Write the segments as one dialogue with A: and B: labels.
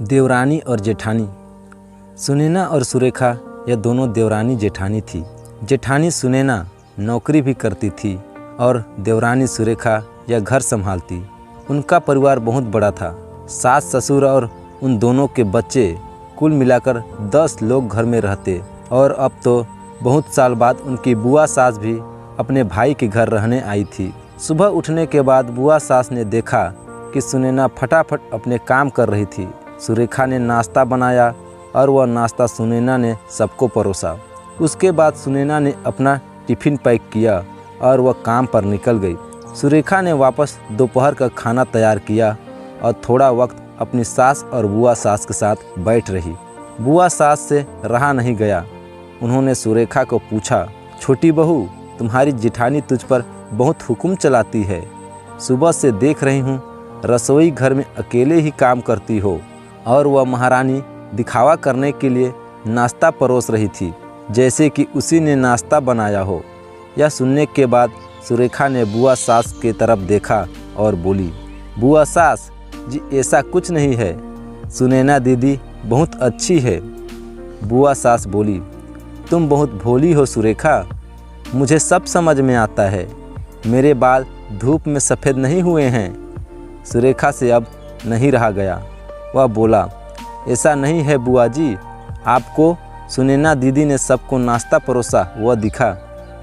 A: देवरानी और जेठानी। सुनैना और सुरेखा यह दोनों देवरानी जेठानी थी। जेठानी सुनैना नौकरी भी करती थी और देवरानी सुरेखा यह घर संभालती। उनका परिवार बहुत बड़ा था। सास ससुर और उन दोनों के बच्चे कुल मिलाकर 10 लोग घर में रहते। और अब तो बहुत साल बाद उनकी बुआ सास भी अपने भाई के घर रहने आई थी। सुबह उठने के बाद बुआ सास ने देखा कि सुनैना फटाफट अपने काम कर रही थी। सुरेखा ने नाश्ता बनाया और वह नाश्ता सुनैना ने सबको परोसा। उसके बाद सुनैना ने अपना टिफ़िन पैक किया और वह काम पर निकल गई। सुरेखा ने वापस दोपहर का खाना तैयार किया और थोड़ा वक्त अपनी सास और बुआ सास के साथ बैठ रही। बुआ सास से रहा नहीं गया। उन्होंने सुरेखा को पूछा, छोटी बहू, तुम्हारी जेठानी तुझ पर बहुत हुक्म चलाती है। सुबह से देख रही हूँ रसोई घर में अकेले ही काम करती हो और वह महारानी दिखावा करने के लिए नाश्ता परोस रही थी, जैसे कि उसी ने नाश्ता बनाया हो। यह सुनने के बाद सुरेखा ने बुआ सास के तरफ देखा और बोली, बुआ सास जी, ऐसा कुछ नहीं है। सुनैना दीदी बहुत अच्छी है। बुआ सास बोली, तुम बहुत भोली हो सुरेखा, मुझे सब समझ में आता है। मेरे बाल धूप में सफ़ेद नहीं हुए हैं। सुरेखा से अब नहीं रहा गया। वह बोला, ऐसा नहीं है बुआ जी, आपको सुनैना दीदी ने सबको नाश्ता परोसा वह दिखा,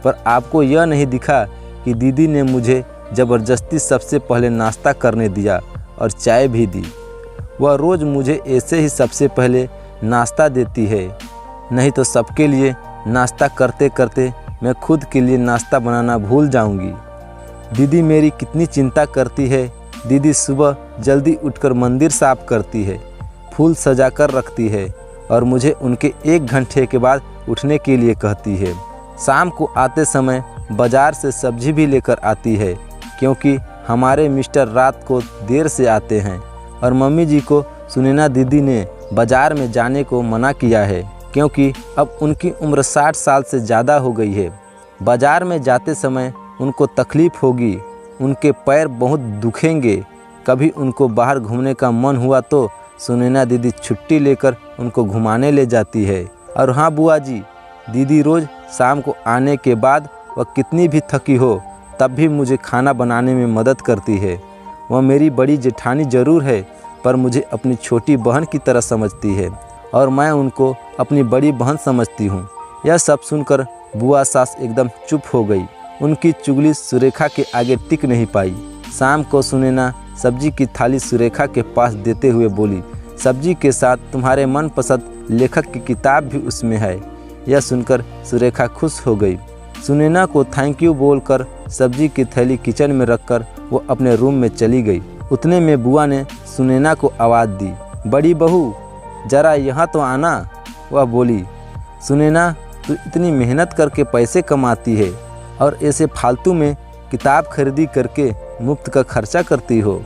A: पर आपको यह नहीं दिखा कि दीदी ने मुझे ज़बरदस्ती सबसे पहले नाश्ता करने दिया और चाय भी दी। वह रोज़ मुझे ऐसे ही सबसे पहले नाश्ता देती है, नहीं तो सबके लिए नाश्ता करते करते मैं खुद के लिए नाश्ता बनाना भूल जाऊंगी। दीदी मेरी कितनी चिंता करती है। दीदी सुबह जल्दी उठकर मंदिर साफ करती है, फूल सजा कर रखती है और मुझे उनके 1 घंटे के बाद उठने के लिए कहती है। शाम को आते समय बाज़ार से सब्जी भी लेकर आती है, क्योंकि हमारे मिस्टर रात को देर से आते हैं और मम्मी जी को सुनैना दीदी ने बाज़ार में जाने को मना किया है, क्योंकि अब उनकी उम्र 60 साल से ज़्यादा हो गई है। बाज़ार में जाते समय उनको तकलीफ़ होगी, उनके पैर बहुत दुखेंगे। कभी उनको बाहर घूमने का मन हुआ तो सुनैना दीदी छुट्टी लेकर उनको घुमाने ले जाती है। और हाँ बुआ जी, दीदी रोज़ शाम को आने के बाद वह कितनी भी थकी हो तब भी मुझे खाना बनाने में मदद करती है। वह मेरी बड़ी जेठानी ज़रूर है, पर मुझे अपनी छोटी बहन की तरह समझती है और मैं उनको अपनी बड़ी बहन समझती हूँ। यह सब सुनकर बुआ सास एकदम चुप हो गई। उनकी चुगली सुरेखा के आगे टिक नहीं पाई। शाम को सुनैना सब्जी की थाली सुरेखा के पास देते हुए बोली, सब्जी के साथ तुम्हारे मनपसंद लेखक की किताब भी उसमें है। यह सुनकर सुरेखा खुश हो गई। सुनैना को थैंक यू बोलकर सब्जी की थैली किचन में रखकर वो अपने रूम में चली गई। उतने में बुआ ने सुनैना को आवाज़ दी, बड़ी बहू ज़रा यहाँ तो आना। वह बोली, सुनैना तू इतनी मेहनत करके पैसे कमाती है और ऐसे फालतू में किताब खरीदी करके मुफ्त का खर्चा करती हो,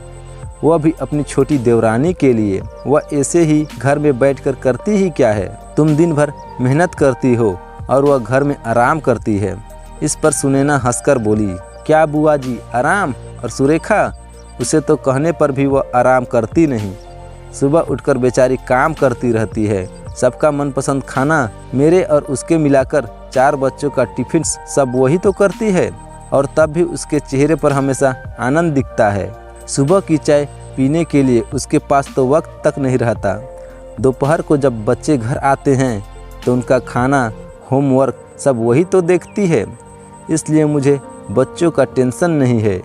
A: वह भी अपनी छोटी देवरानी के लिए। वह ऐसे ही घर में बैठकर करती ही क्या है। तुम दिन भर मेहनत करती हो और वह घर में आराम करती है। इस पर सुनैना हंसकर बोली, क्या बुआ जी आराम? और सुरेखा, उसे तो कहने पर भी वह आराम करती नहीं। सुबह उठकर बेचारी काम करती रहती है। सबका मनपसंद खाना, मेरे और उसके मिलाकर 4 बच्चों का टिफ़िन सब वही तो करती है, और तब भी उसके चेहरे पर हमेशा आनंद दिखता है। सुबह की चाय पीने के लिए उसके पास तो वक्त तक नहीं रहता। दोपहर को जब बच्चे घर आते हैं तो उनका खाना, होमवर्क सब वही तो देखती है। इसलिए मुझे बच्चों का टेंशन नहीं है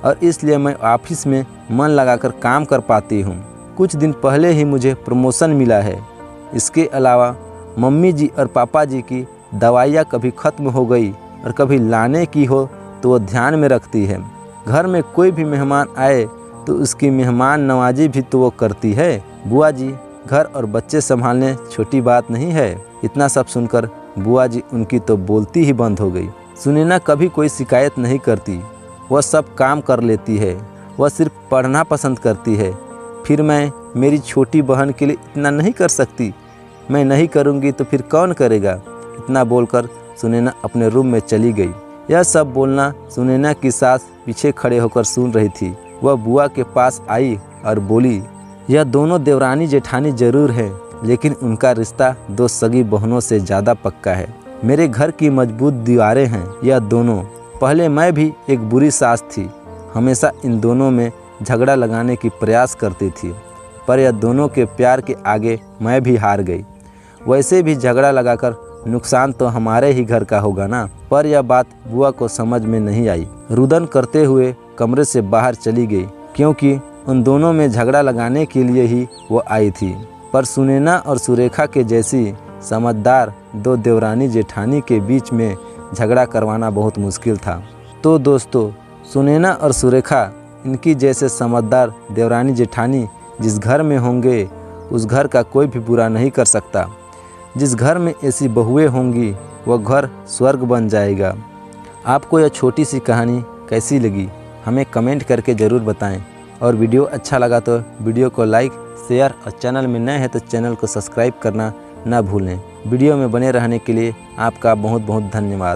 A: और इसलिए मैं ऑफिस में मन लगाकर काम कर पाती हूँ। कुछ दिन पहले ही मुझे प्रमोशन मिला है। इसके अलावा मम्मी जी और पापा जी की दवाइयाँ कभी ख़त्म हो गई और कभी लाने की हो तो वो ध्यान में रखती है। घर में कोई भी मेहमान आए तो उसकी मेहमान नवाजी भी तो वो करती है। बुआ जी, घर और बच्चे संभालने छोटी बात नहीं है। इतना सब सुनकर बुआ जी उनकी तो बोलती ही बंद हो गई। सुनैना कभी कोई शिकायत नहीं करती, वह सब काम कर लेती है। वह सिर्फ पढ़ना पसंद करती है। फिर मैं मेरी छोटी बहन के लिए इतना नहीं कर सकती? मैं नहीं करूँगी तो फिर कौन करेगा? इतना बोलकर सुनैना अपने रूम में चली गई। यह सब बोलना सुनैना की सास पीछे खड़े होकर सुन रही थी। वह बुआ के पास आई और बोली, यह दोनों देवरानी जेठानी जरूर हैं, लेकिन उनका रिश्ता दो सगी बहनों से ज़्यादा पक्का है। मेरे घर की मजबूत दीवारें हैं यह दोनों। पहले मैं भी एक बुरी सास थी, हमेशा इन दोनों में झगड़ा लगाने की प्रयास करती थी, पर यह दोनों के प्यार के आगे मैं भी हार गई। वैसे भी झगड़ा लगाकर नुकसान तो हमारे ही घर का होगा ना। पर यह बात बुआ को समझ में नहीं आई। रुदन करते हुए कमरे से बाहर चली गई, क्योंकि उन दोनों में झगड़ा लगाने के लिए ही वो आई थी। पर सुनैना और सुरेखा के जैसी समझदार दो देवरानी जेठानी के बीच में झगड़ा करवाना बहुत मुश्किल था। तो दोस्तों, सुनैना और सुरेखा, इनकी जैसे समझदार देवरानी जेठानी जिस घर में होंगे उस घर का कोई भी बुरा नहीं कर सकता। जिस घर में ऐसी बहुएं होंगी वह घर स्वर्ग बन जाएगा। आपको यह छोटी सी कहानी कैसी लगी हमें कमेंट करके ज़रूर बताएं, और वीडियो अच्छा लगा तो वीडियो को लाइक, शेयर और चैनल में नए हैं तो चैनल को सब्सक्राइब करना ना भूलें। वीडियो में बने रहने के लिए आपका बहुत बहुत धन्यवाद।